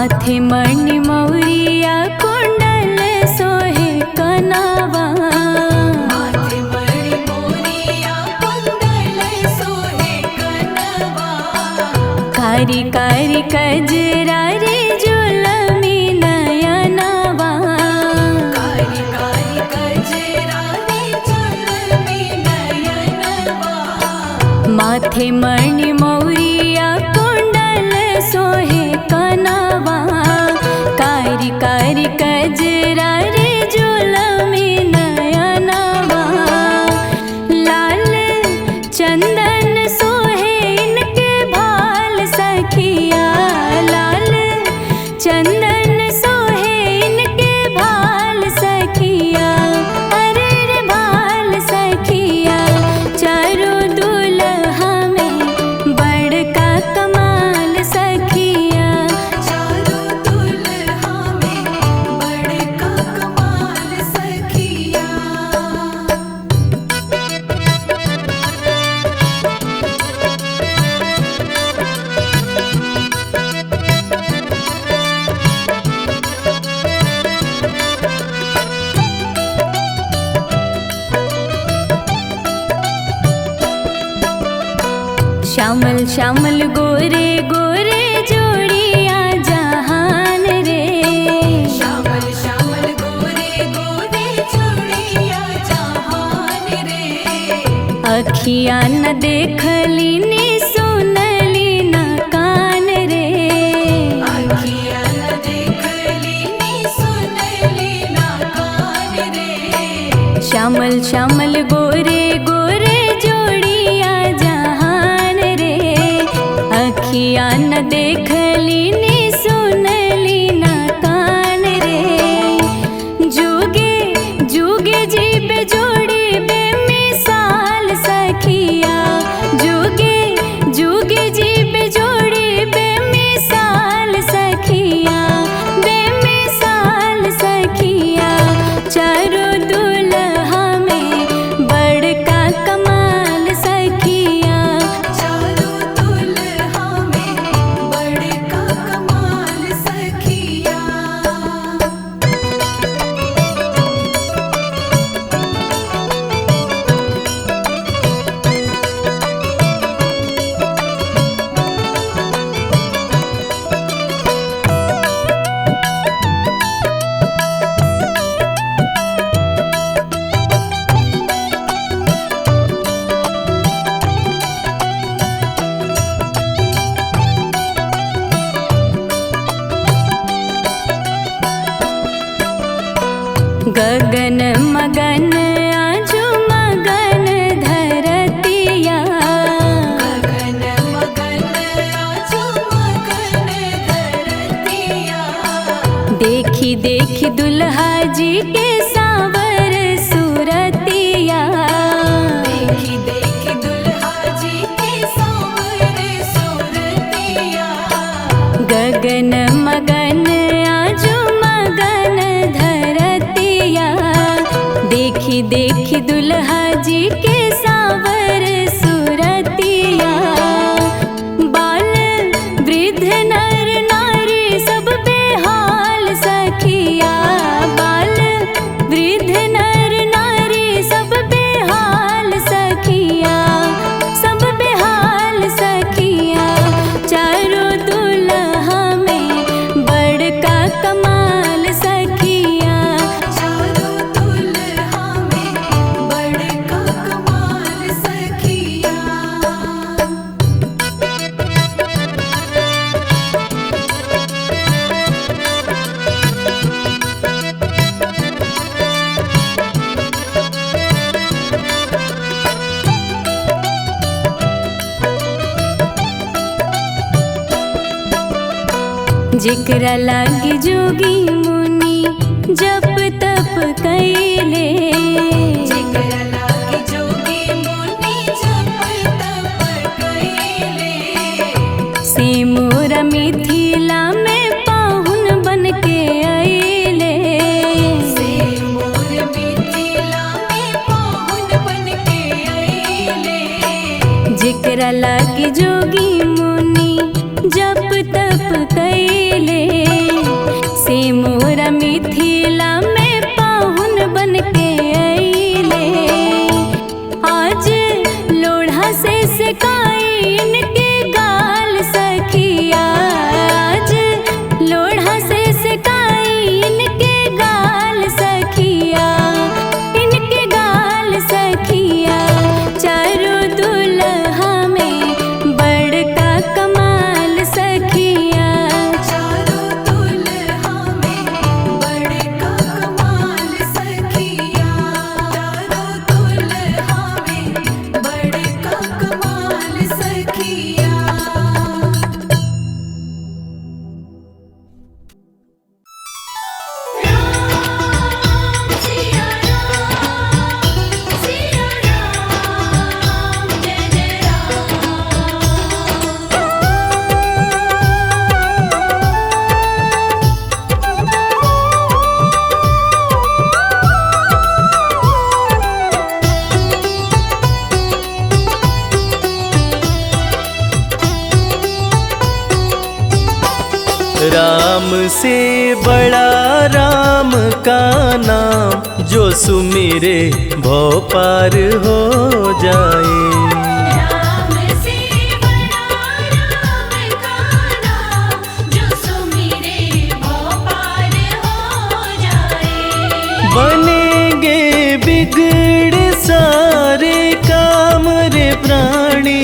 माथे मणि मौरिया कुंडल सोहे कनावा। माथे मणि मौरिया कुंडल सोहे कनवा। कारी कारी कजरा रे जुलमी नयनवा। कारी कारी कजरा रे जुलमी नयनवा। माथे मणि मौरिया कुंडल सोहे कनावा। कारी कारी कजरा रे जुलमी नयनवा। लाल चंदन सोहे इनके भाल सखिया। लाल चंदन सोहे इनके भाल सखिया। अरे रे भाल सखिया। चारों दुल्हा में बड़का कमाल सखिया। चारों दुल्हा में बड़का कमाल सखिया। श्यामल श्यामल गोरे गोरे जोड़िया जहान रे। श्यामल श्यामल गोरे गोरे जोड़िया जहान रे। अखियाँ न देखली नी सुनली न कान रे। अखियाँ न देखली नी सुनली ना कान रे। श्यामल श्यामल गोरे गोरे जोड़िया जहान रे। अखियाँ न देखली नी सुनली न कान रे। जुगे जुगे जीव जोड़ी बेमिसाल सखिया। जुगे जुगे जीव जोड़ी बेमिसाल सखिया। बेमिसाल सखिया। चारों दुल्हा में बड़का कमाल सखिया। चारों दुल्हा में बड़का कमाल सखिया। गगन मगन आजू मगन धरतिया। गगन मगन आजू मगन धरतिया। देखी देखी दुल्हा जी के सावर सूरतिया। देखी देखी दुल्हा जी के सांवरे सूरतिया। गगन मगन आजू मगन धरतिया। देखी देखी दुल्हा जी के सावर सूरतिया। बाल वृद्ध नर नारी सब बेहाल सखिया। बाल वृद्ध नर नारी सब बेहाल सखिया। सब बेहाल सखिया। चारों दुल्हा में बड़का कमाल सखिया। चारों दुल्हा में बड़का कमाल सखिया। जेकरा लागी जोगी मुनि जप तप कैले। जेकरा लागी जोगी मुनि जप तप कैले। से मोरा मिथिला में पाहुन बन के अइले। से मोर मिथिला में पाहुन बन के अइले। जेकरा लागी जोगी मुनि जप तप कैले। राम से बड़ा राम का नाम, जो सुमिरे भव पार हो जाए। राम से बड़ा राम का नाम, जो सुमिरे भव पार हो जाए। बनेंगे बिगड़े सारे काम रे प्राणी,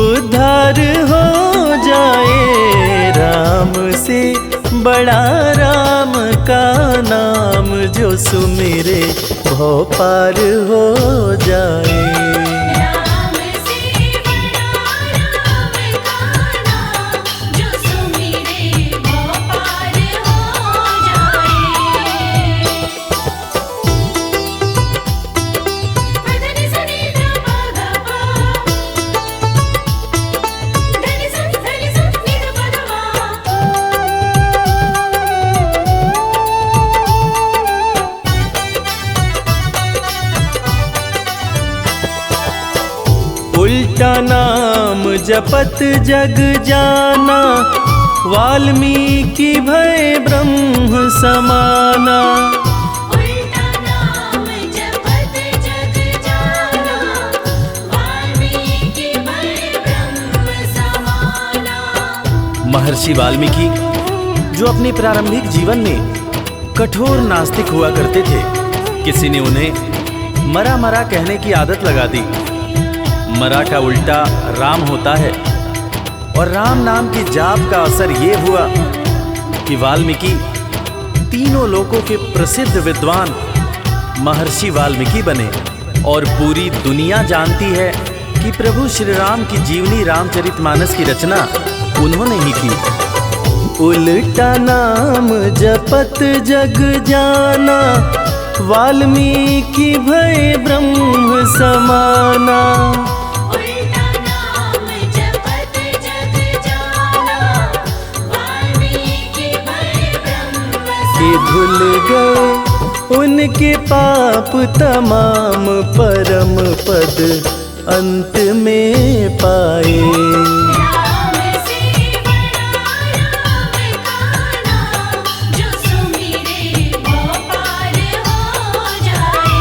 उद्धार हो जाए। राम से बड़ा राम का नाम, जो सुमिरे भव पार हो जाए। राम से बड़ा राम का नाम, जो सुमिरे भव पार हो जाए। धनि सनि ध प ग प, धनि स नि ध प ध म। उल्टा नाम जपत जग जाना, वाल्मीकि भय ब्रह्म समाना। उल्टा नाम जपत जग जाना, वाल्मीकि भय ब्रह्म समाना। महर्षि वाल्मीकि जो अपने प्रारंभिक जीवन में कठोर नास्तिक हुआ करते थे, किसी ने उन्हें मरा मरा कहने की आदत लगा दी। मरा का उल्टा राम होता है, और राम नाम की जाप का असर ये हुआ कि वाल्मीकि तीनों लोकों के प्रसिद्ध विद्वान महर्षि वाल्मीकि बने। और पूरी दुनिया जानती है कि प्रभु श्री राम की जीवनी रामचरितमानस की रचना उन्होंने ही की। उल्टा नाम जपत जग जाना, वाल्मीकि भय ब्रह्म समाना। उल्टा नाम जपत जग जाना, वाल्मीकि भय ब्रह्म कि धुल गए उनके पाप तमाम, परम पद अंत में पाए। राम से बड़ा राम का नाम, जो सुमिरे भव पार हो जाए।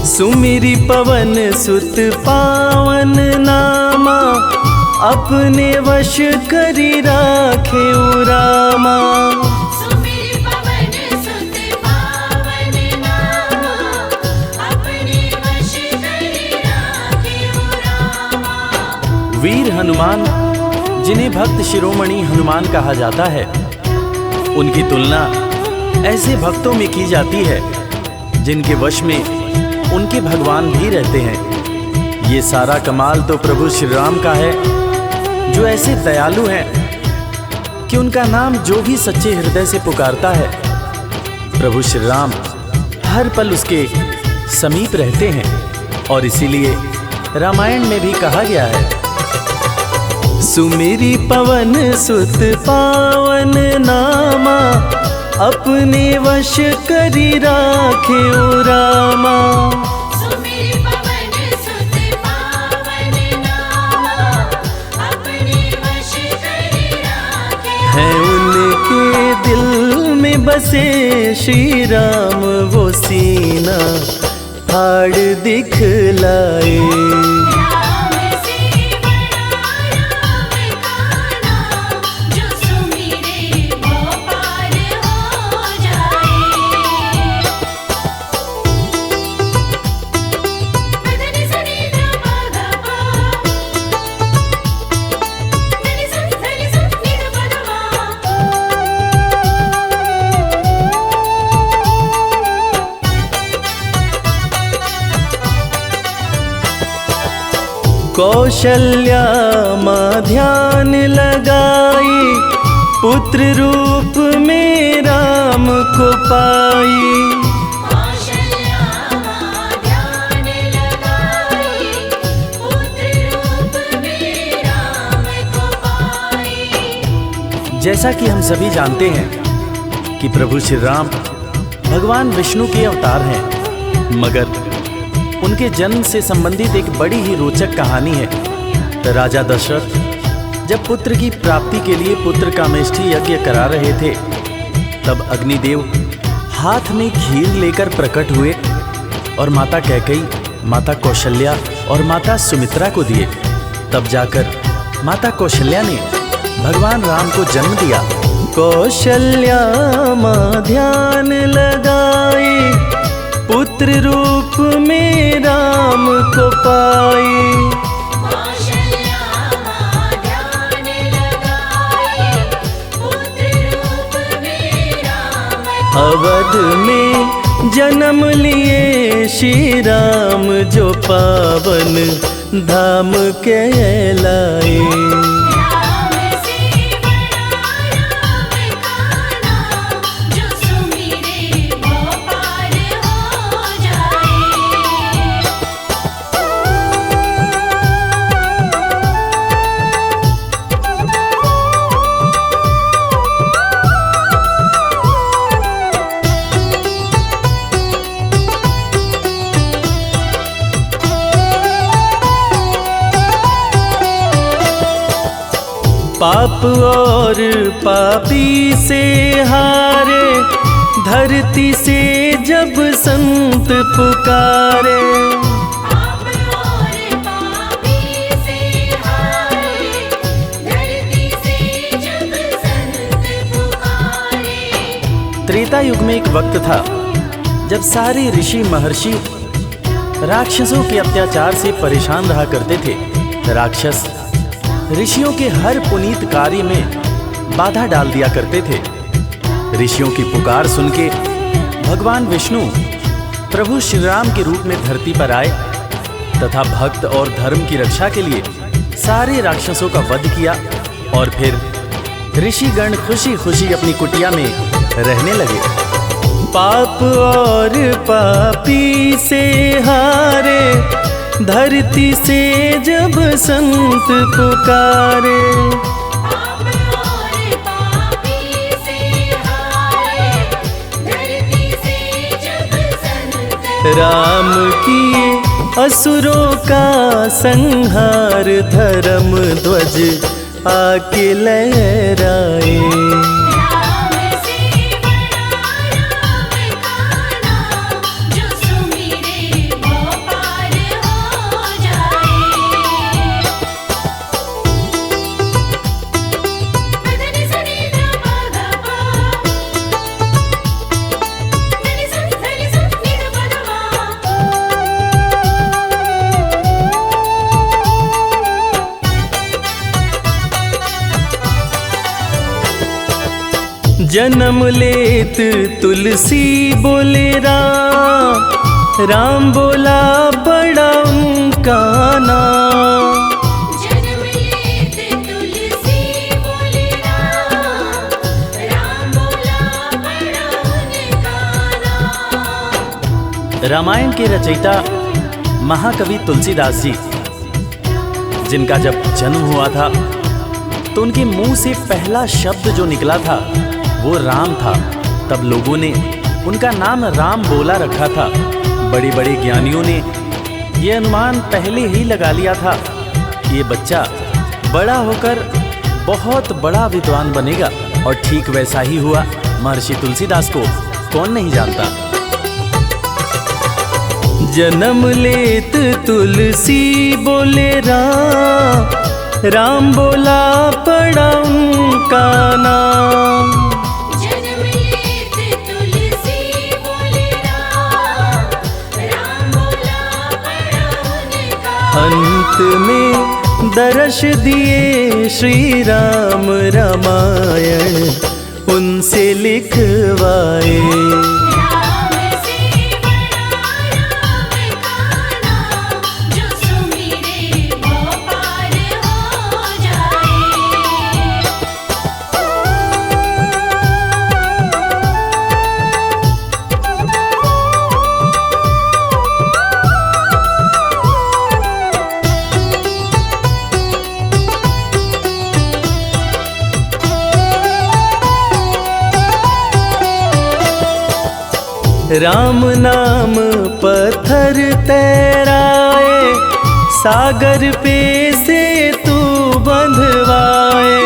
सुमिरी पवन सुत पावन नामा, अपने वश करी राखे रामा। सुमिरि पवन सुत पावन नामा, अपने वश करि राखेउ रामा। वीर हनुमान, जिन्हें भक्त शिरोमणि हनुमान कहा जाता है, उनकी तुलना ऐसे भक्तों में की जाती है जिनके वश में उनके भगवान भी रहते हैं। ये सारा कमाल तो प्रभु श्री राम का है, जो ऐसे दयालु हैं कि उनका नाम जो भी सच्चे हृदय से पुकारता है, प्रभु श्री राम हर पल उसके समीप रहते हैं। और इसीलिए रामायण में भी कहा गया है, सुमिरी पवन सुत पावन नामा, अपने वश करी राखे रामा। सुमिरि पवन सुत पावन नामा, अपने वश करि राखेउ। है उनके दिल में बसे श्री राम, वो सीना फाड़ दिखलाए। राम से बड़ा राम का नाम, जो सुमिरे भव पार हो जाए। धनि सनि ध प ग प, धनि स नि ध प ध म। कौशल्या माँ ध्यान लगाई, पुत्र रूप में राम को पाई। कौशल्या माँ ध्यान लगाई, पुत्र रूप जैसा कि हम सभी जानते हैं कि प्रभु श्री राम भगवान विष्णु के अवतार हैं, मगर उनके जन्म से संबंधित एक बड़ी ही रोचक कहानी है। राजा दशरथ जब पुत्र की प्राप्ति के लिए पुत्र कामेष्ठी यज्ञ करा रहे थे, तब अग्निदेव हाथ में खीर लेकर प्रकट हुए और माता कैकेयी, माता कौशल्या और माता सुमित्रा को दिए। तब जाकर माता कौशल्या ने भगवान राम को जन्म दिया। कौशल्या माँ ध्यान लगाई, पुत्र रूप में राम को पाई। कौशल्या माँ ध्यान लगाई, पुत्र रूप में राम। अवध में जन्म लिए श्री राम, जो पावन धाम कहलाए। राम से बड़ा राम का नाम, जो सुमिरे वो पार हो जाए। पाप और पापी से हारे, धरती से जब संत पुकारे। पाप और पापी से हारे, धरती से जब संत पुकारे। त्रेता युग में एक वक्त था जब सारे ऋषि महर्षि राक्षसों के अत्याचार से परेशान रहा करते थे। राक्षस ऋषियों के हर पुनीत कार्य में बाधा डाल दिया करते थे। ऋषियों की पुकार सुन के भगवान विष्णु प्रभु श्री राम के रूप में धरती पर आए तथा भक्त और धर्म की रक्षा के लिए सारे राक्षसों का वध किया और फिर ऋषिगण खुशी खुशी अपनी कुटिया में रहने लगे। पाप और पापी से हारे, धरती से जब संत पुकारे। पाप और पापी से हारे, धरती से जब संत। राम किए असुरों का संहार, धर्म ध्वज आके लहराए। राम से बड़ा राम का नाम, जो सुमिरे वो पार हो जाए। धनि सनि ध प ध प, धनि स नि ध प ध मा। जन्म लेत तुलसी बोले राम, राम बोला बड़ा उनका नाम। जन्म लेत तुलसी बोले राम, राम बोला बड़ा उनका नाम। रामायण के रचयिता महाकवि तुलसीदास जी, जिनका जब जन्म हुआ था तो उनके मुंह से पहला शब्द जो निकला था वो राम था। तब लोगों ने उनका नाम राम बोला रखा था। बड़े बड़े ज्ञानियों ने ये अनुमान पहले ही लगा लिया था कि ये बच्चा बड़ा होकर बहुत बड़ा विद्वान बनेगा, और ठीक वैसा ही हुआ। महर्षि तुलसीदास को कौन नहीं जानता। जन्म लेत तुलसी बोले राम, राम बोला पड़ा उनका नाम। जन्म लेत तुलसी बोले राम, राम बोला बड़ा उनका। अंत में दर्श दिए श्री राम, रामायण उनसे लिखवाए। राम से बड़ा राम का नाम, जो सुमिरे वो पार हो जाए। राम नाम पत्थर तैराए, सागर पे से तू बंधवाए।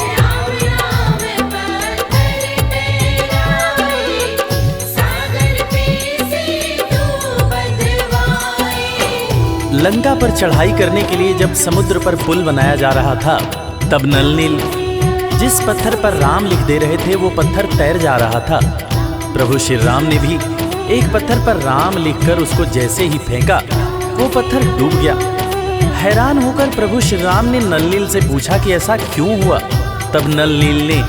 राम नाम पत्थर तैराए, सागर पे से तू बंधवाए। लंका पर चढ़ाई करने के लिए जब समुद्र पर पुल बनाया जा रहा था, तब नल नील जिस पत्थर पर राम लिख दे रहे थे वो पत्थर तैर जा रहा था। प्रभु श्री राम ने भी एक पत्थर पर राम लिखकर उसको जैसे ही फेंका, वो पत्थर डूब गया। हैरान होकर प्रभु श्री राम ने नल नील से पूछा कि ऐसा क्यों हुआ। तब नल नील ने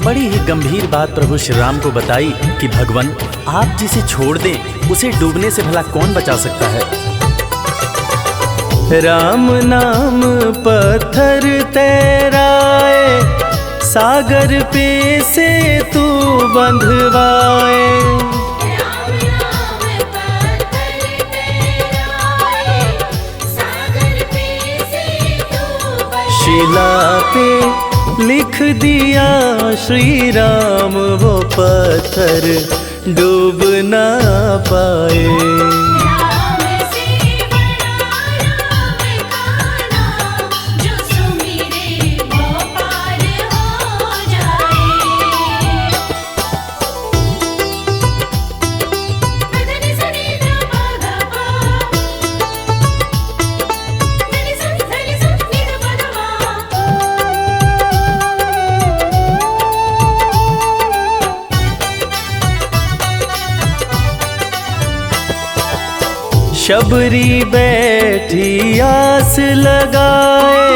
बड़ी ही गंभीर बात प्रभु श्री राम को बताई कि भगवान, आप जिसे छोड़ दें उसे डूबने से भला कौन बचा सकता है। राम नाम पत्थर तैराए, सागर पे से तू बंधवाए। राम नाम पत्थर तैराए, सागर पे से तू बंधवाए। शिला पे लिख दिया श्री राम, वो पत्थर डूब ना पाए। राम से बड़ा राम का नाम, जो सुमिरे वो पार हो जाए। पदनि सनि ध प ध प, ननि सनि धनि सनि ध प ध मा। शबरी बैठी आस लगाए,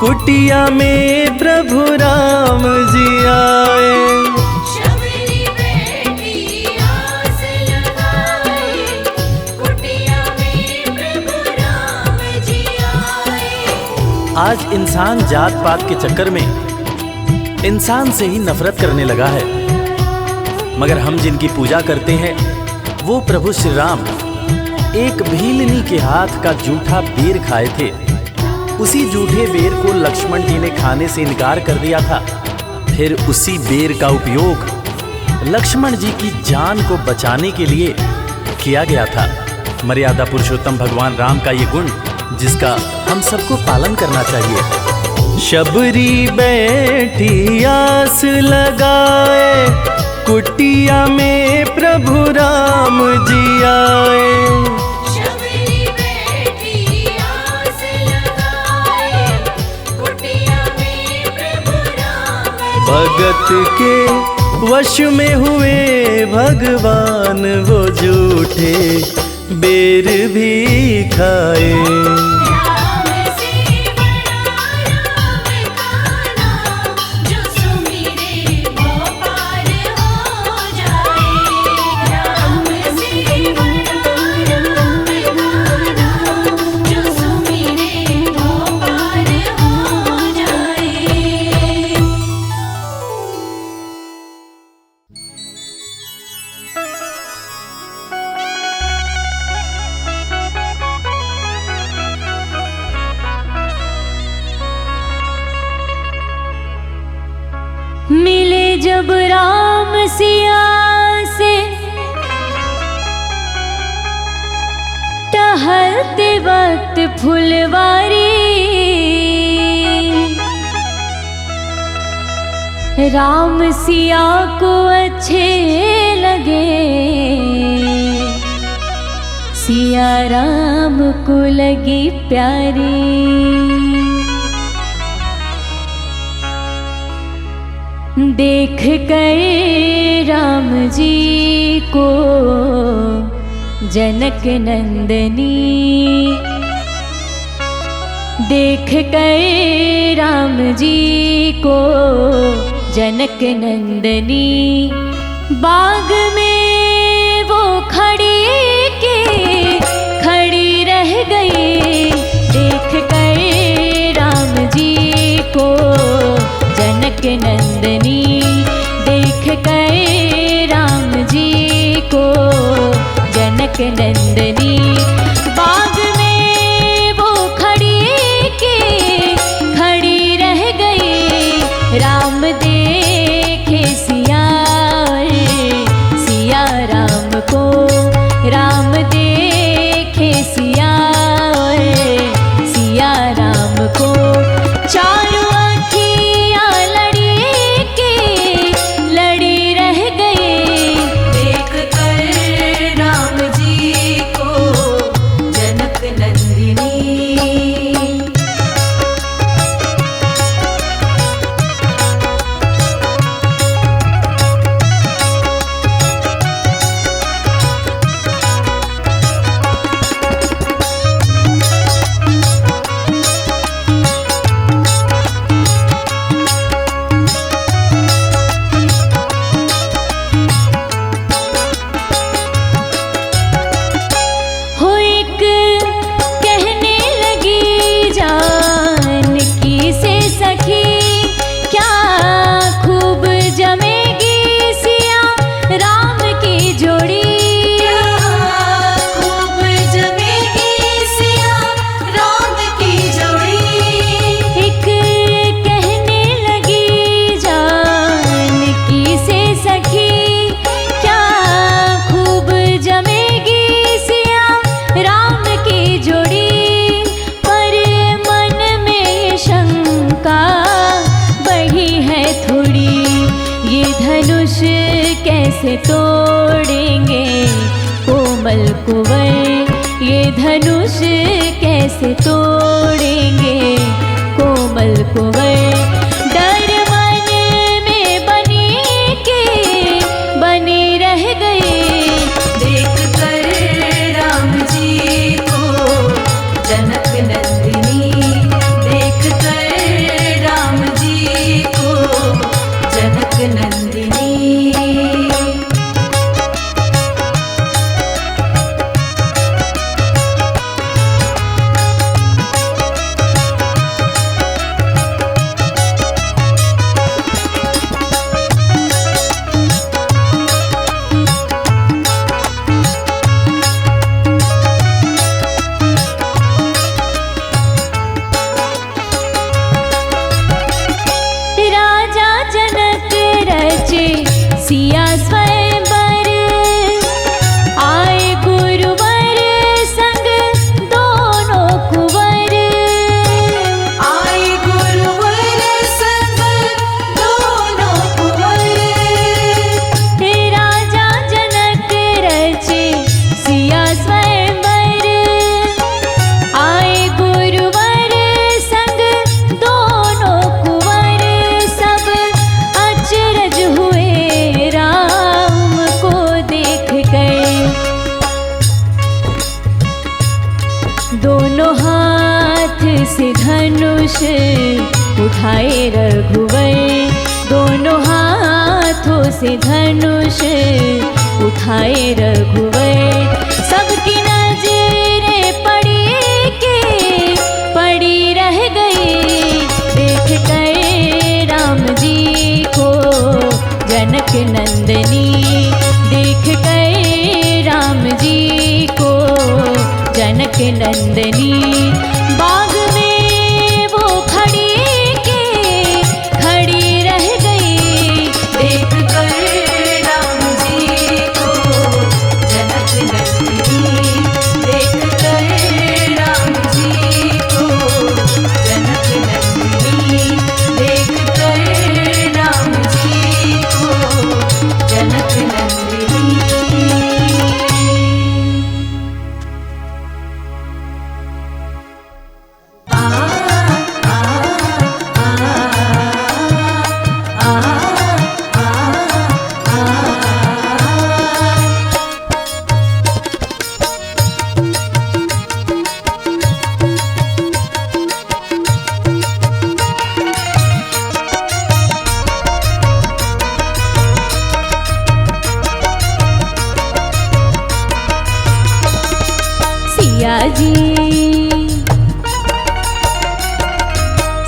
कुटिया में प्रभु राम जी आए। शबरी बैठी आस लगाए, कुटिया में प्रभु राम जी आए। आज इंसान जात पात के चक्कर में इंसान से ही नफरत करने लगा है, मगर हम जिनकी पूजा करते हैं वो प्रभु श्री राम एक भीलनी के हाथ का जूठा बेर खाए थे। उसी जूठे बेर को लक्ष्मण जी ने खाने से इनकार कर दिया था। फिर उसी बेर का उपयोग लक्ष्मण जी की जान को बचाने के लिए किया गया था। मर्यादा पुरुषोत्तम भगवान राम का ये गुण जिसका हम सबको पालन करना चाहिए। शबरी बैठी आस लगाए, कुटिया में प्रभु राम जी आए। शबरी बैठी आस लगाए, कुटिया में प्रभु राम जी भगत के वश में हुए भगवान, वो झूठे बेर भी खाए। राम से बड़ा राम का नाम, जो सुमिरे वो पार हो जाए। राम से बड़ा राम का नाम, जो सुमिरे वो पार हो जाए। मिले जब राम सिया से टहलते वक्त फुलवारी, राम सिया को अच्छे लगे, सिया राम को लगी प्यारी। देख कर राम जी को जनक नंदनी, देख कर राम जी को जनक नंदनी, बाग में वो खड़ी रह गई। देख कर राम जी को जनक नंदनी, देख कर राम जी को जनक नंदनी, बाग में वो खड़ी रह गई। राम देखे सिया राम कैसे तोड़ेंगे कोमल कुंवर, ये धनुष कैसे तोड़ेंगे कोमल कुंवर। डर मन में बने रह गए देख कर राम जी को जनक नंदिनी, देख कर राम जी को जनक नंदिनी। सिया स्वयंवर आए गुरुवर संग दोनों कुंवर, आए गुरुवर संग दोनों कुंवर। राजा जनक रचे सिया स्वयंवर आए गुरुवर संग दोनों कुंवर। सब अचरज हुए दोनों हाथ से धनुष उठाए रघुवर, दोनों हाथों से धनुष उठाए रघुवर। सबकी नजरें पड़ी रह गई देख कर राम जी को जनक नंदिनी, देख कर राम जी को जनक नंदिनी। बाग में वो खड़ी रह गई देख कर राम जी को जनक नंदिनी, देख कर राम जी को जनक नंदिनी, देख कर राम जी को जनक नंदिनी।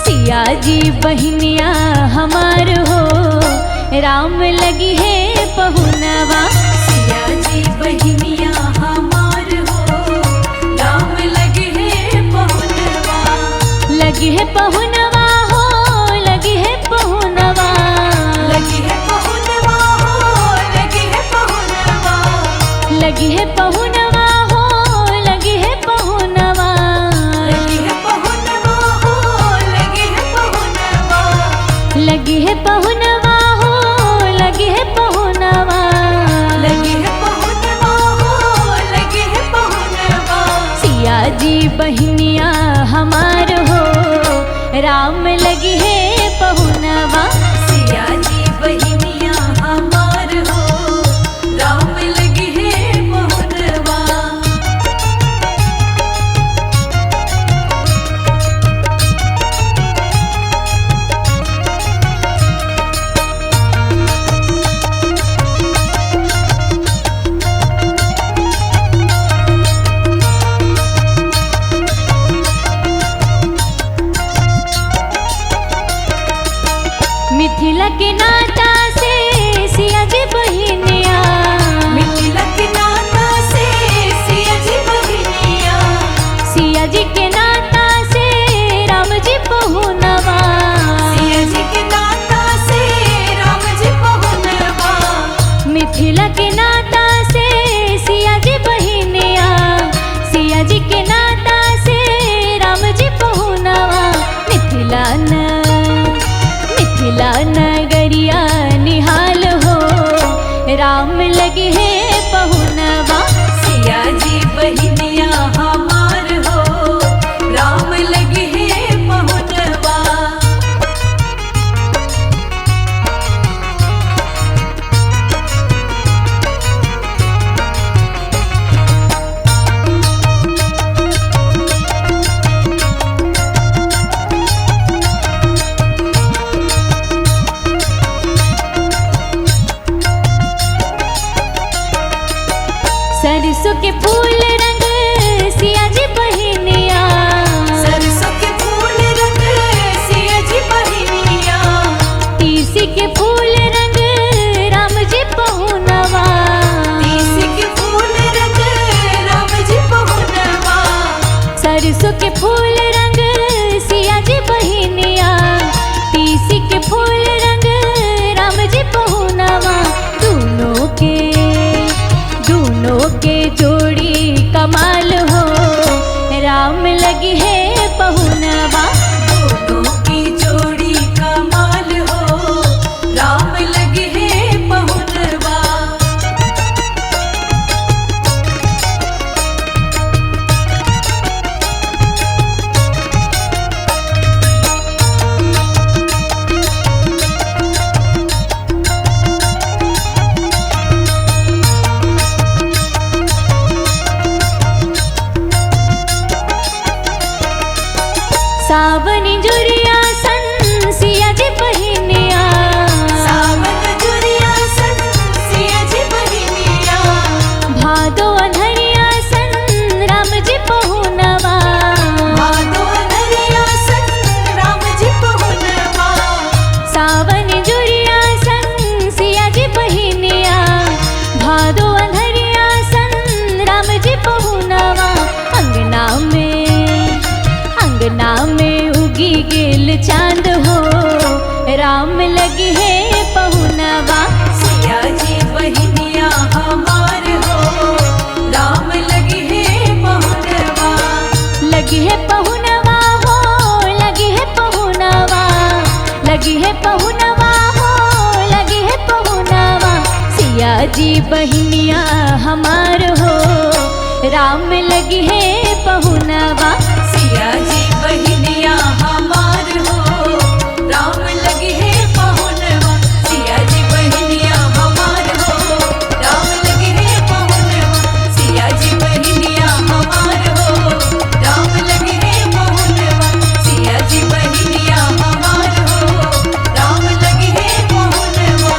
सिया जी बहनिया हमार हो राम लगी है पहुनवा। सिया जी बहनिया हमार हो राम लगी है पहुनवा, लगी है पहुनवा हो लगी है पहुनवा, लगी है पहुनवा हो लगी है पहुनवा, लगी है पहुनवा हो लगी है पहुनवा, लगी है पहुनवा हो लगी है पहुनवा, लगी है पहुनवा हो लगी है पहुनवा, लगी है पहुनवा हो लगी है पहुनवा। सिया जी बहनिया हमार हो राम लगी है पहुनवा। सिया जी बहनिया हमार हो राम लगी है पहुनवा। मिथिला के नाता से सिया जी बहनिया, मिथिला के नाता से सिया जी बहनिया, सिया जी के नाता से राम जी पहुनवा, सिया जी के नाता से राम जी पहुनवा। मिथिला के नाता से सिया जी बहनिया, सिया जी के नाता से राम जी पहुनवा। मिथिला नगरिया निहाल हो राम लगी है पहुनवा। सिया जी बहिनिया हमार हो, राम लगी है पहुनवा। सरसों के फूल रंग सिया जी बहिनिया। सरसों के फूल रंग सिया जी बहिनिया। तीसी के फूल रंग राम जी पहुनवा। तीसी के फूल रंग राम जी पहुनवा। सरसों के फूल रंग सिया जी बहिनिया। तीसी के फूल रंग राम जी पहुनवा। दोनों के जोड़ी कमाल हो, राम लगी है पहुनवा। दोनों की जोड़ी कमाल हो, राम लगी है पहुनवा। सावन जुरिया सन सिया जी बहिनिया। सावन जुरिया सन सिया जी बहिनिया। भादो अनहरिया सन राम जी पहुनवा। भादो अनहरिया सन राम जी पहुनवा। सावन जुरिया सन सिया जी बहिनिया। भादो अनहरिया सन राम जी पहुनवा। अंगना में उगी गेल चांद हो, राम लगी है पहुनवा। सिया जी बहिनिया हमार हो, राम लगी है पहुनवा। लगी है पहुनवा हो, लगी है पहुनवा। लगी है पहुनवा हो, लगी है पहुनवा। सिया जी बहिनिया हमार हो, राम लगी है पहुनवा। सिया जी बहिनिया हमार हो, राम लगी है पहुनवा। सिया जी बहिनिया हमार हो, राम लगी है पहुनवा। सिया जी बहिनिया हमार हो, राम लगी है पहुनवा। सिया जी बहिनिया हमार हो, राम लगी है पहुनवा।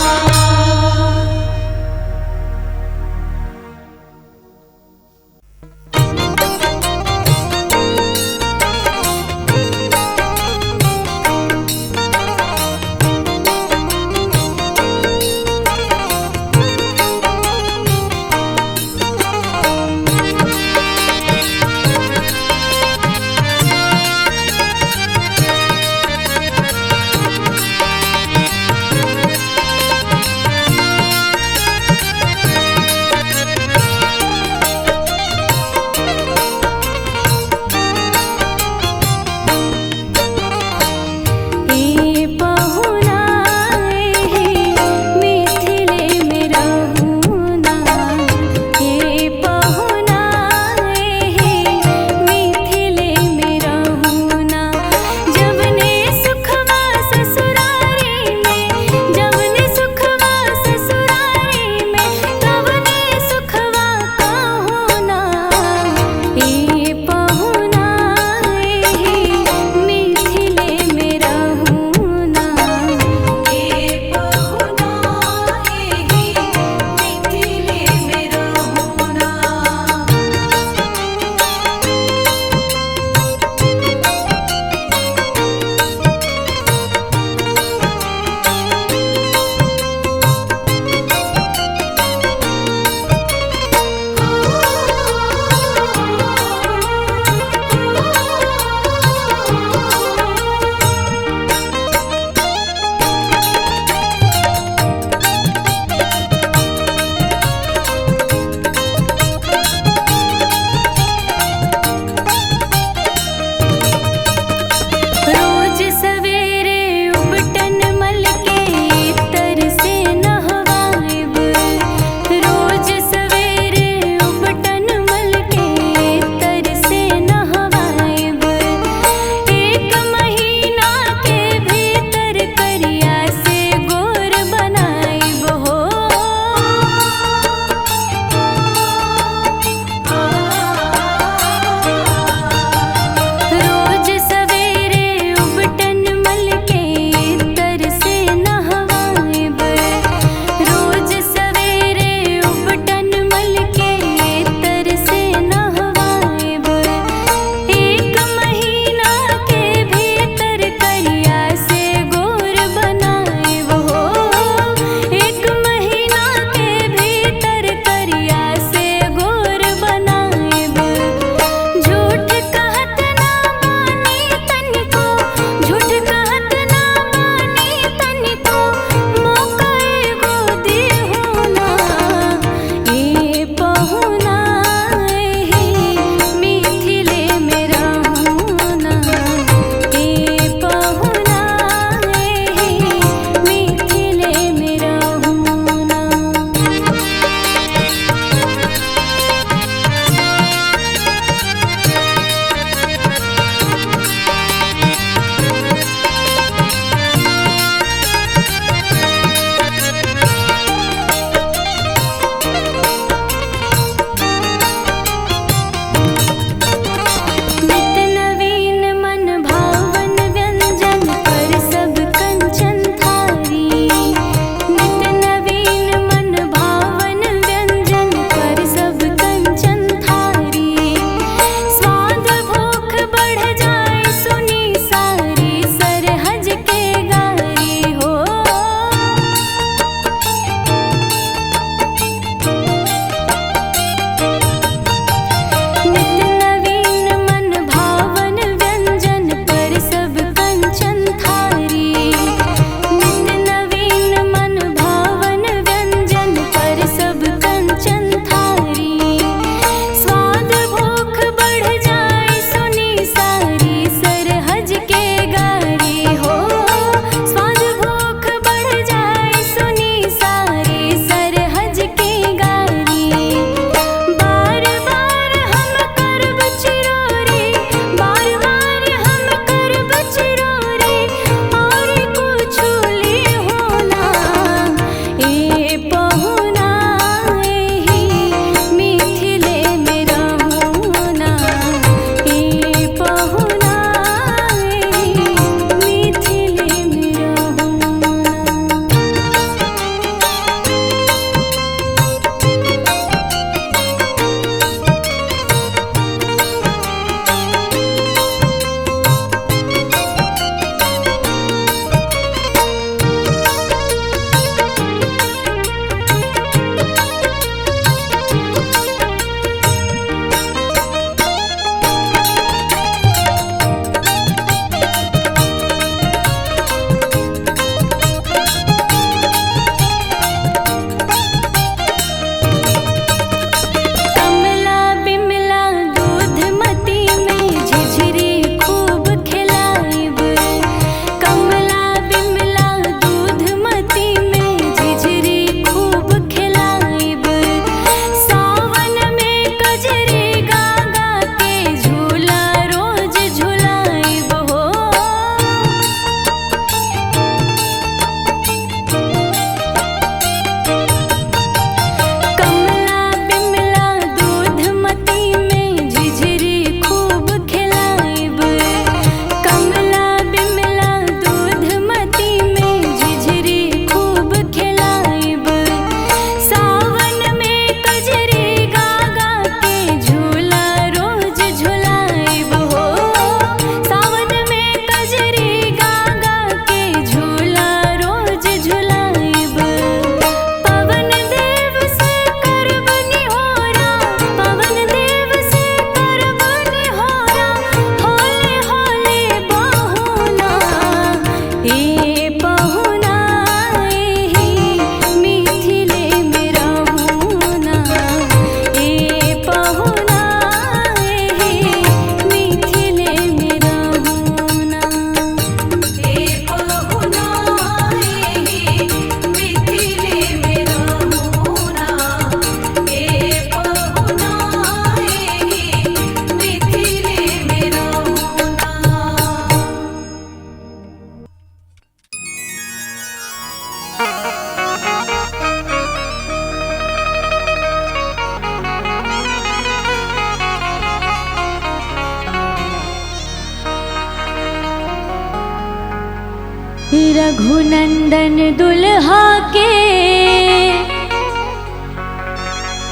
रघुनंदन दुल्हा के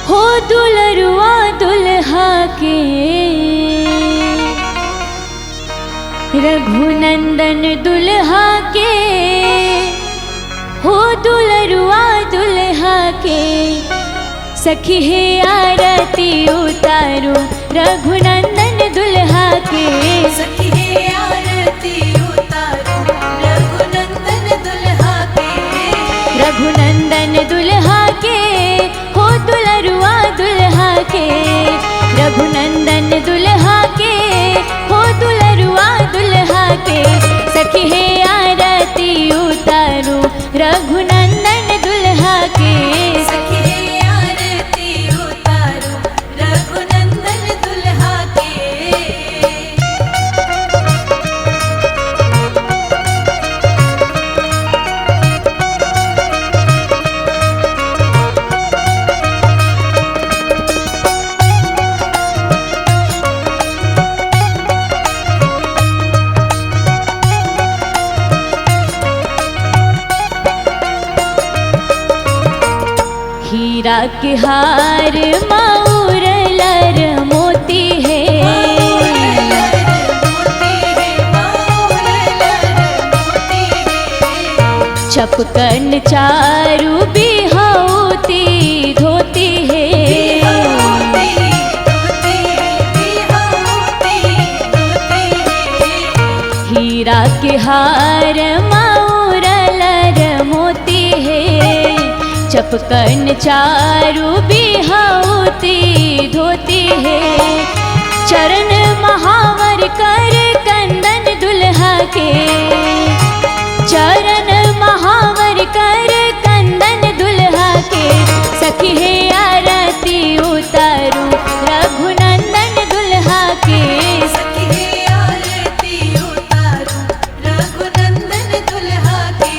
हो दुलरुआ दुल्हा के, रघुनंदन दुल्हा के हो दुलरुआ दुल्हा के। सखी है आरती उतारो रघुनंदन दुल्हा के, सखी है आरती उतारो रघुनंदन दुल्हा के। रघुनंदन दुल्हा के हो दुलरुआ दुल्हा के, रघुनंदन दुल्हा के हो दुलरुआ दुल्हा के। सखी है आरती उतारो रघुनंदन दुल्हा के, सखी है आरती उतारो रघुनंदन दुल्हा के। हीरा के हार मऊर लर मोती है, चपकन चारू बिहौती धोती है। हीरा के हार मऊर लर मोती है, चपकन चारू बिहौती धोती है। चरण महावर कर कंदन दुल्हा के, चरण महावर कर कंदन दुल्हा के। सखी है आरती उतारू रघुनंदन दुल्हा के, सखी है आरती उतारो रघुनंदन दुल्हा के।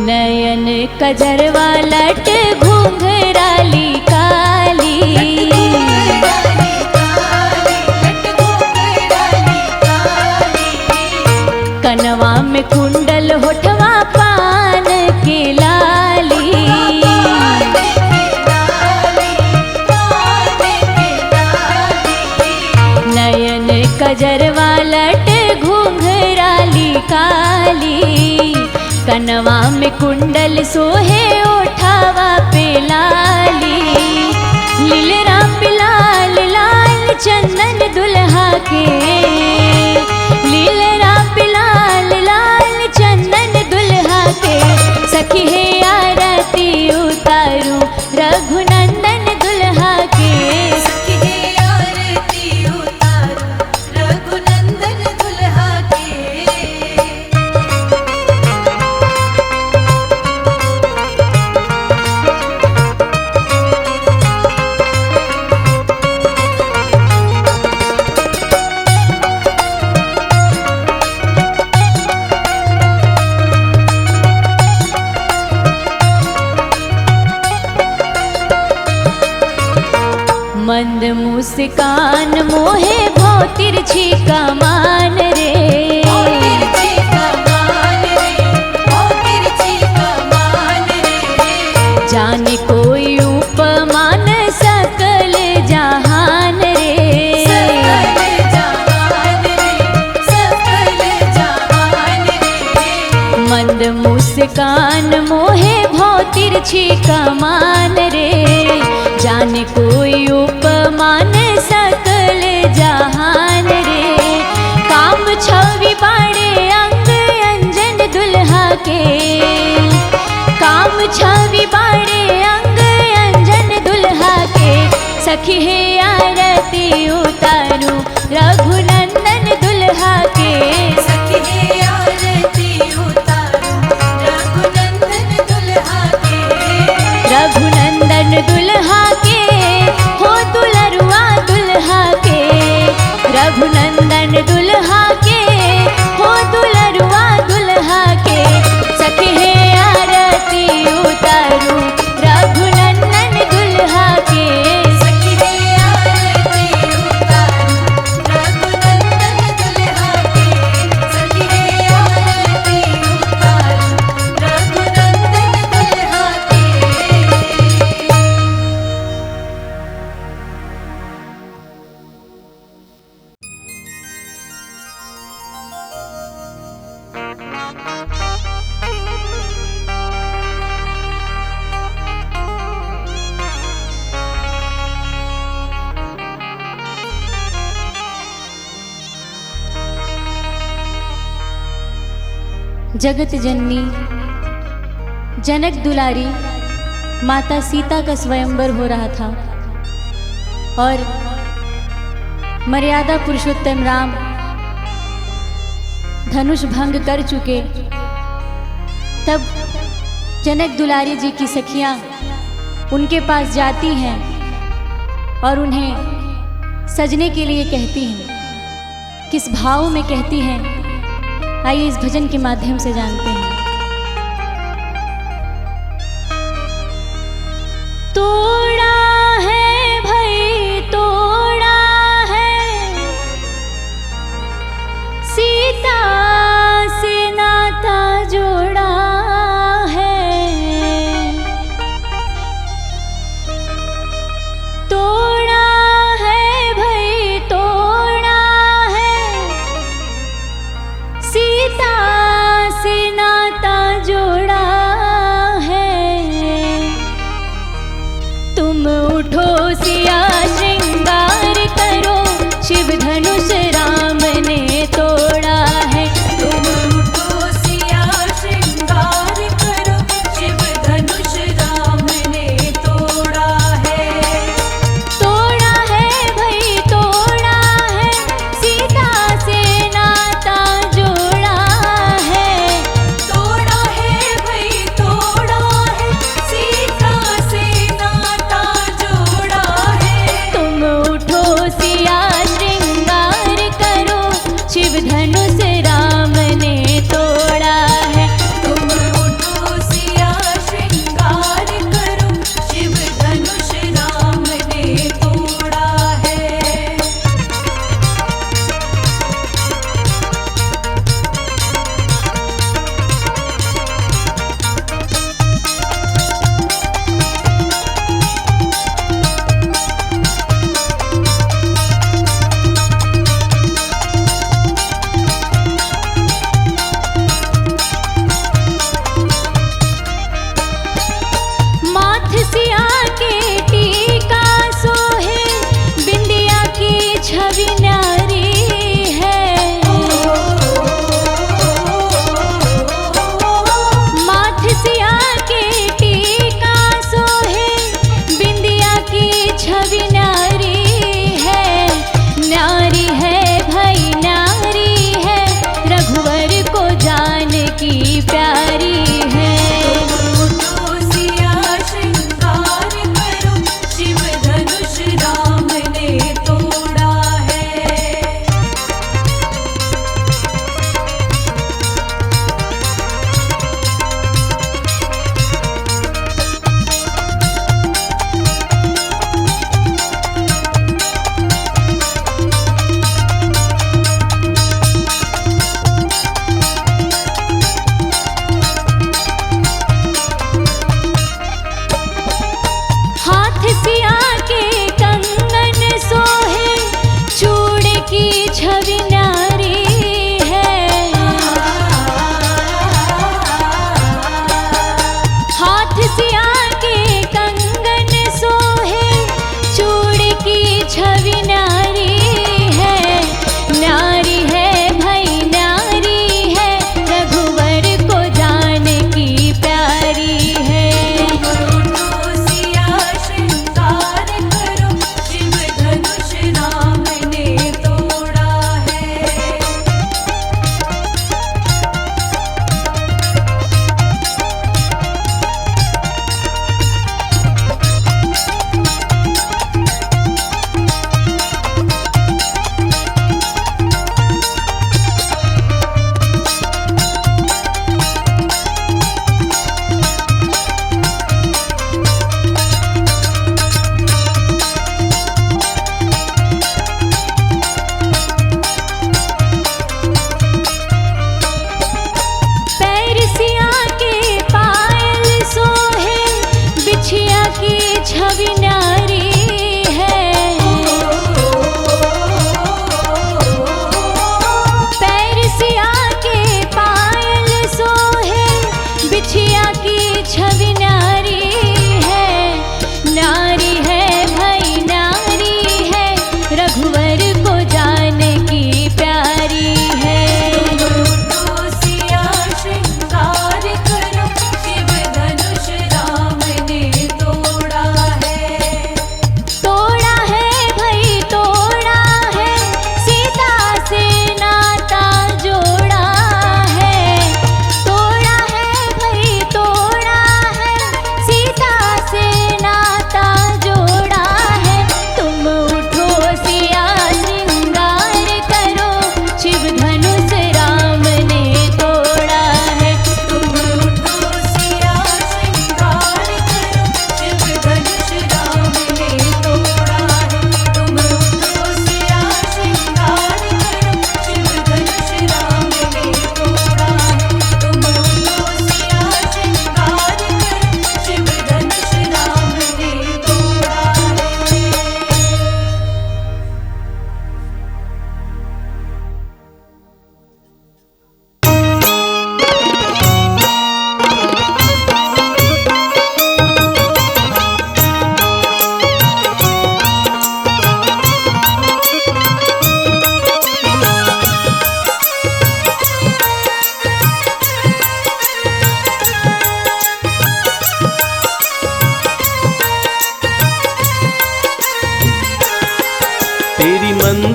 नयन कजरवा लट घुंघराली काली, कनवा में कुंडल होठवा पान के लाली। नयन कजरवा लट घुंघराली काली, कनवा में कुंडल सोहे ओठावा पे लाली। लीलरा पे लाल लाल चंदन दुल्हा के, लीलरा पे लाल लाल चंदन दुल्हा के। सखी है आरती उतारू रघुनंदन दुल्हा के, सखी है आरती उतारो रघुनंदन दुल्हा के। मंद मुस्कान मोहे भो तिरछी कमान रे, ओ तिरछी कमान रे, ओ तिरछी कमान रे। जाने कोई उपमान सकल जहान रे। सकल जहान रे, सकल जहान रे। मंद मुस्कान मोहे भो तिरछी कमान रे, जाने कोई उपमान सकल जहान रे। काम छवि बाड़े अंग अंजन दुल्हा के, काम छवि बाड़े अंग अंजन दुल्हा के। सखी है आरती उतारू रघुनंदन दुल्हा के, सखी है आरती उतारो रघुनंदन दुल्हा के। रघुनंदन दुल्हा के जगत जननी जनक दुलारी माता सीता का स्वयंवर हो रहा था और मर्यादा पुरुषोत्तम राम धनुष भंग कर चुके। तब जनक दुलारी जी की सखियां उनके पास जाती हैं और उन्हें सजने के लिए कहती हैं। किस भाव में कहती हैं, आइए इस भजन के माध्यम से जानते हैं। तोड़ा है भाई तोड़ा है, सीता से नाता जोड़ा है। तोड़ा है भाई तोड़ा है, सीता से नाता जोड़ा है। तुम उठो सिया श्रृंगार करो, शिव धनुष राम ने तोड़ा है। तुम उठो सिया श्रृंगार करो, शिव धनुष राम ने तोड़ा है। तोड़ा है भाई तोड़ा है, सीता से नाता जोड़ा है। तोड़ा है भाई तोड़ा है, सीता से नाता जोड़ा है। तुम उठो सिया श्रृंगार करो, शिव धनुष राम ने तोड़ा है। तुम उठो सिया श्रृंगार करो, शिव धनुष राम ने तोड़ा है।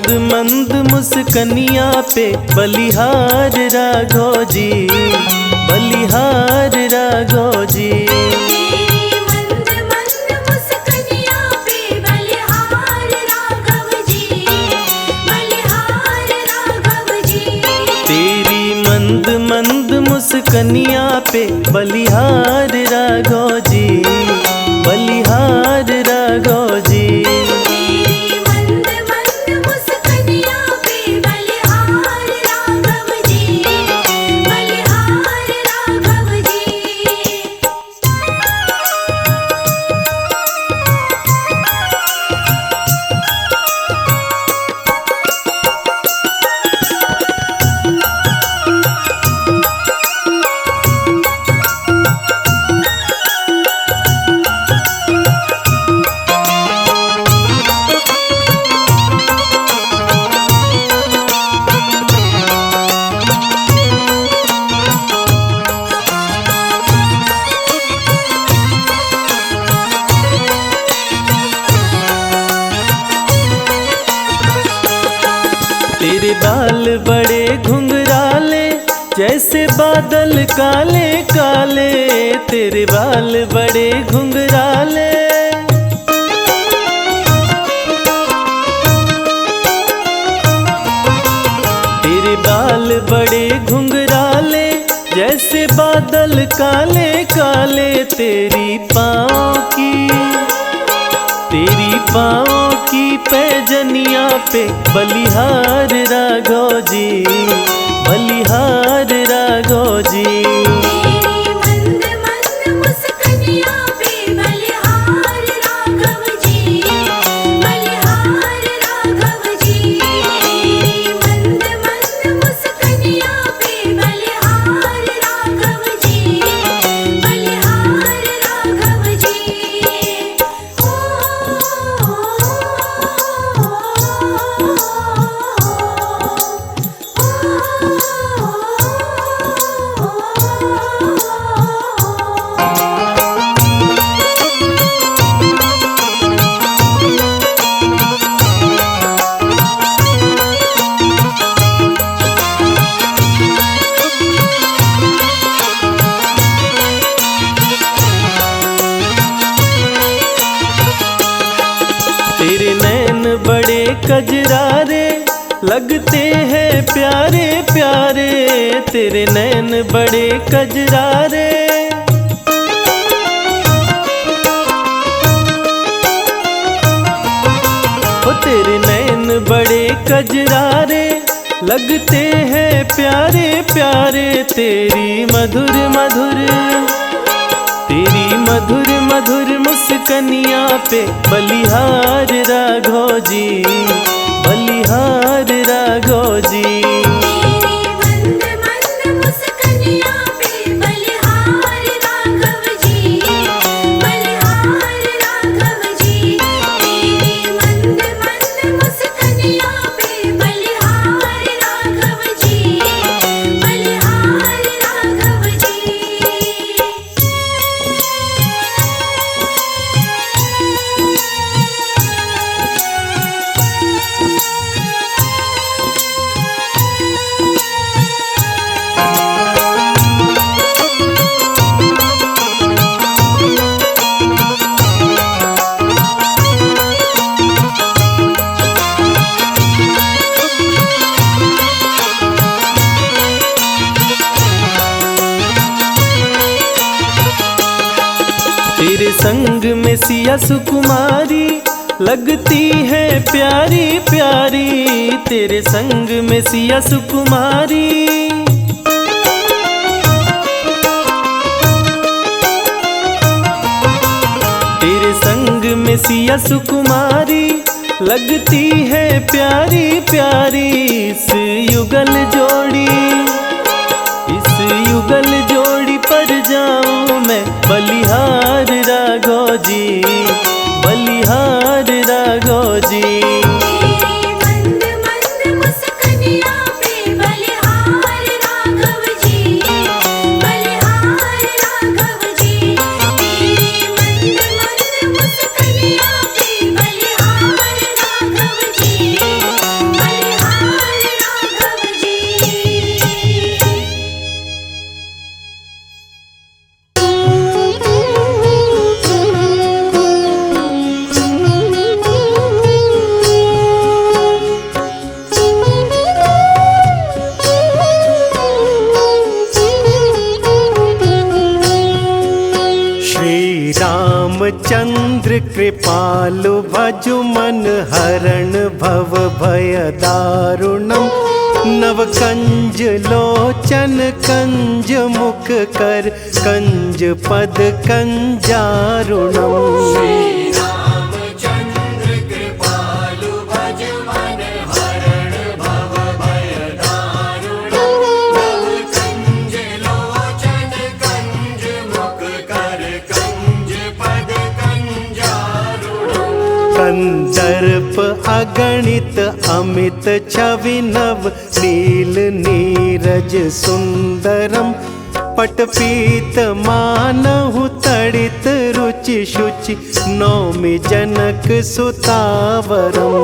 मंद मुस्कनिया पे बलिहार राघव जी, बलिहार राघव जी। तेरी मंद मंद मुस्कनिया पे बलिहार राघव जी, बलिहार राघव जी। तेरी मंद मंद मुस्कनिया पे बलिहार राघव जी, बलिहार राघव जी। तेरी मंद मंद मुस्कनिया पे बलिहार राघव जी, बलिहार राघव जी। तेरे बाल बड़े घुंघराले जैसे बादल काले काले, तेरे बाल बड़े घुंघराले। तेरे बाल बड़े घुंघराले जैसे बादल काले काले, तेरी पाँव की पैजनिया पे बलिहार राघव जी, बलिहार राघव जी। तेरी मंद मंद मुस्कनिया पे बलिहार राघव जी, बलिहार राघव जी। तेरी मंद मंद मुस्कनिया पे बलिहार राघव जी, बलिहार राघव जी। तेरे नैन बड़े कजरारे लगते हैं प्यारे प्यारे, तेरे नैन बड़े कजरारे। ओ तेरे नैन बड़े कजरारे लगते हैं प्यारे प्यारे, तेरी मधुर मधुर मुस्कनिया पे बलिहार राघव जी, बलिहार राघव जी। तेरी मंद मंद मुस्कनिया पे बलिहार राघव जी, बलिहार राघव जी। तेरी मंद मंद मुस्कनिया पे बलिहार राघव जी, बलिहार राघव जी। तेरे संग में सिया सुकुमारी लगती है प्यारी प्यारी, तेरे संग में सिया सुकुमारी। तेरे संग में सिया सुकुमारी लगती है प्यारी प्यारी, इस युगल जोड़ी पर जाऊं मैं बलिहार राघव जी, बलिहार राघव जी। तेरी मंद मंद मुस्कनिया पे बलिहार राघव जी, बलिहार राघव जी। तेरी मंद मंद मुस्कनिया पे बलिहार राघव जी, चंद्र कृपालु भजु मन हरण भव भय दारुणम। नव कंज लोचन कंज मुख कर कंज पद कंजारुणम। कंदर्प अगणित अमित छवि नव नील नीरज सुंदरम। पटपीत मानहु तड़ित रुचि शुचि नौमि जनक सुतावरम।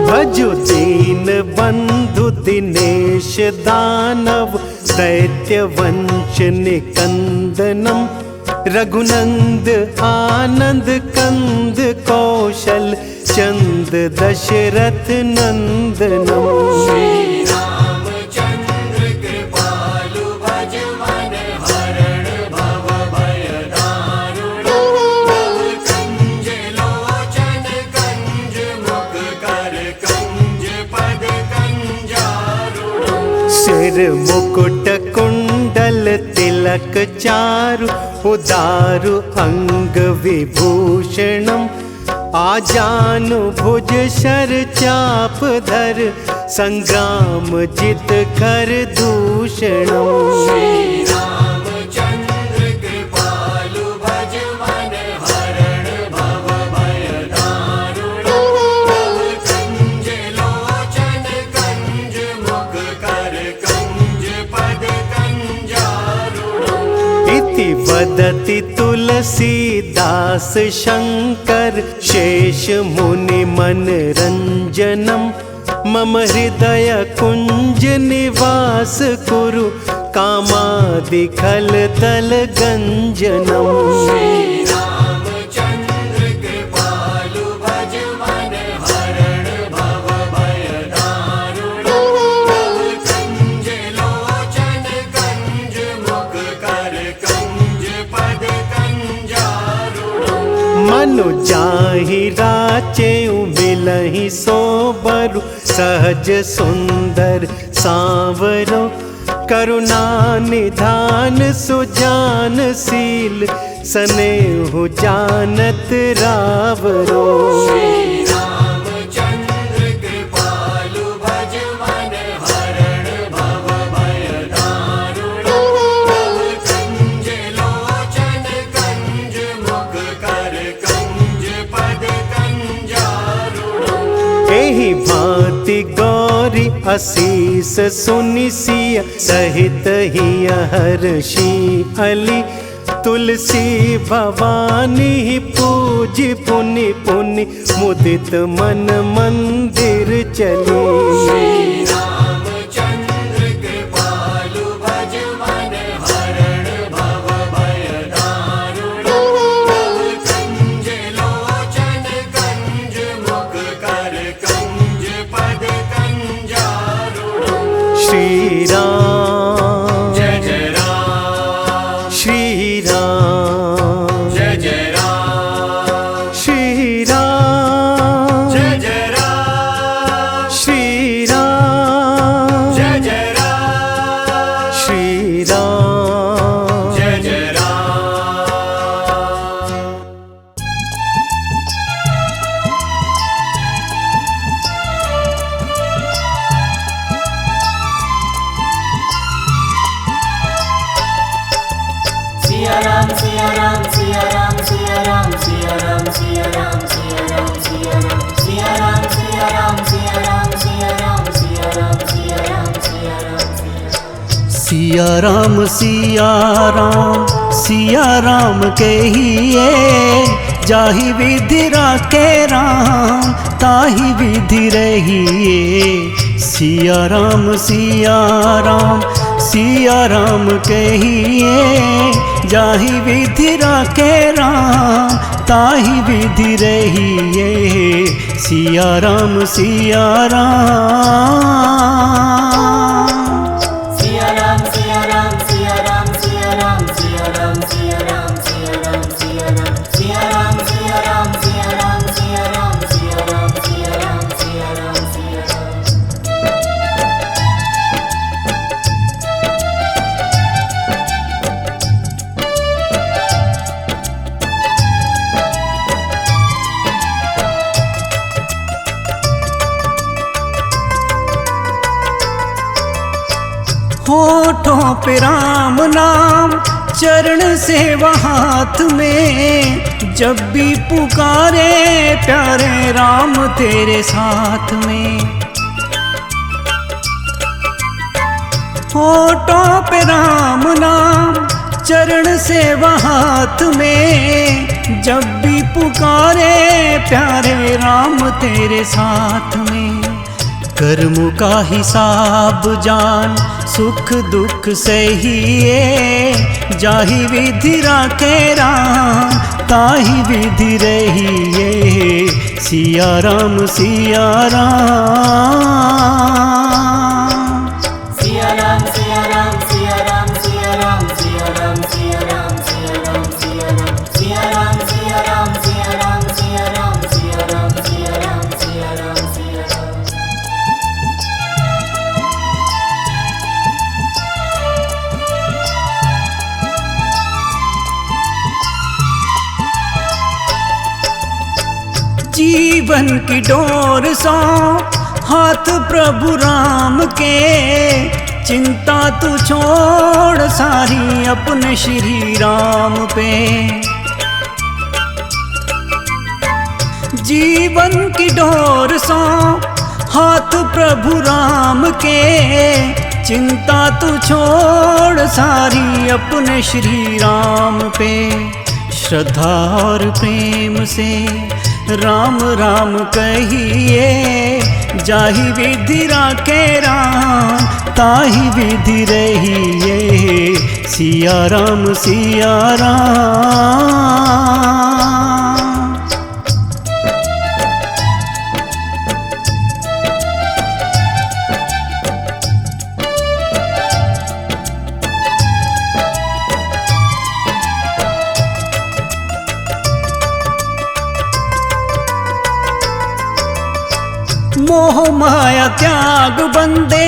भजु दीन बंधु दिनेश दानव दैत्य वंश निकंदनम। रघुनंद आनंद कंद कौशल चंद दशरथ नंदनम। सिर मुकुट कुंडल तिलक चारु उदारु अंग विभूषणम। आजानु भुज शर चाप धर संग्राम जित कर दूषणम। वदति तुलसीदास शंकर शेष मुनि मन रंजनम। मम हृदय कुंज निवास कुरु कामादि खल तल गंजनम। मनु जाहि राचेउ मिलहि सोबरु सहज सुंदर सांवरो। करुणा निधान सुजान शील सनेहु जानत रावरो। एहि भांति गौरी असीस सुनि सिय सहित हिय हर्षि अली। तुलसी भवानी पूजि पुनि पुनि मुदित मन मंदिर चली। श्री राम जय जय राम, श्री राम जय जय राम, श्री राम जय जय राम, श्री राम जय जय राम, श्री राम जय जय राम। सिया राम सिया राम सिया राम सिया राम सिया राम सिया राम सिया राम सिया राम सिया राम सिया राम सिया राम सिया राम सिया राम सिया राम सिया राम सिया राम सिया राम सिया राम कहिए जाहि विधि राखे राम ताहि विधि रहिए। सिया राम सिया राम सिया राम कहिए जाहि विधि राखे राम ताहि विधि रहिए। सिया राम सिया राम। सिया राम सिया राम सिया राम सिया राम सिया राम सिया राम सिया राम सिया राम सिया राम सिया राम सिया राम सिया राम सिया राम सिया राम सिया राम सिया राम। होठों पे राम नाम चरण सेवा हाथ में, जब भी पुकारे प्यारे राम तेरे साथ में। होठों पे राम नाम चरण सेवा हाथ में, जब भी पुकारे प्यारे राम तेरे साथ में। कर्म का हिसाब जान सुख दुख सहिए, जाहि विधि राखे राम ताहि विधि रहिए। सिया राम सिया राम। सिया राम सिया राम सिया राम सिया राम सिया राम सिया राम सिया राम सिया राम सिया राम सिया राम सिया राम सिया राम सिया राम सिया राम सिया राम सिया राम। जीवन की डोर सौ हाथ प्रभु राम के, चिंता तू छोड़ सारी अपने श्री राम पे। जीवन की डोर सौ हाथ प्रभु राम के, चिंता तू छोड़ सारी अपने श्री राम पे। श्रद्धा और प्रेम से राम राम कहिए, जाहि विधि राखे राम ताहि विधि रहिए। सिया राम सिया राम। मोह माया त्याग बंदे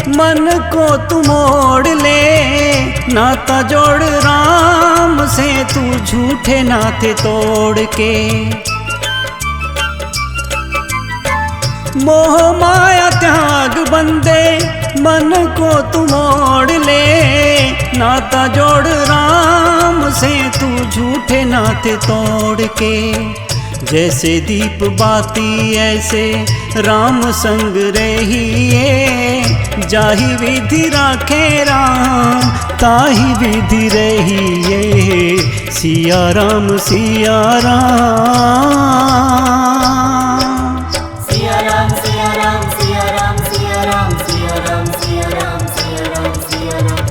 मन को तू मोड़ ले, नाता जोड़ राम से तू झूठे नाते तोड़ के। मोह माया त्याग बंदे मन को तू मोड़ ले, नाता जोड़ राम से तू झूठे नाते तोड़ के। जैसे दीप बाती ऐसे राम संग रहिए, जाहि विधि राखे राम ताहि विधि रहिए। सिया राम सिया राम। सिया राम सिया राम सिया राम सिया राम सिया राम सिया राम सिया राम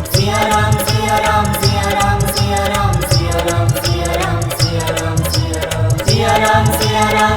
सिया राम सिया राम सिया राम सिया राम सिया राम सिया राम सिया राम सिया राम सिया राम सिया राम सिया राम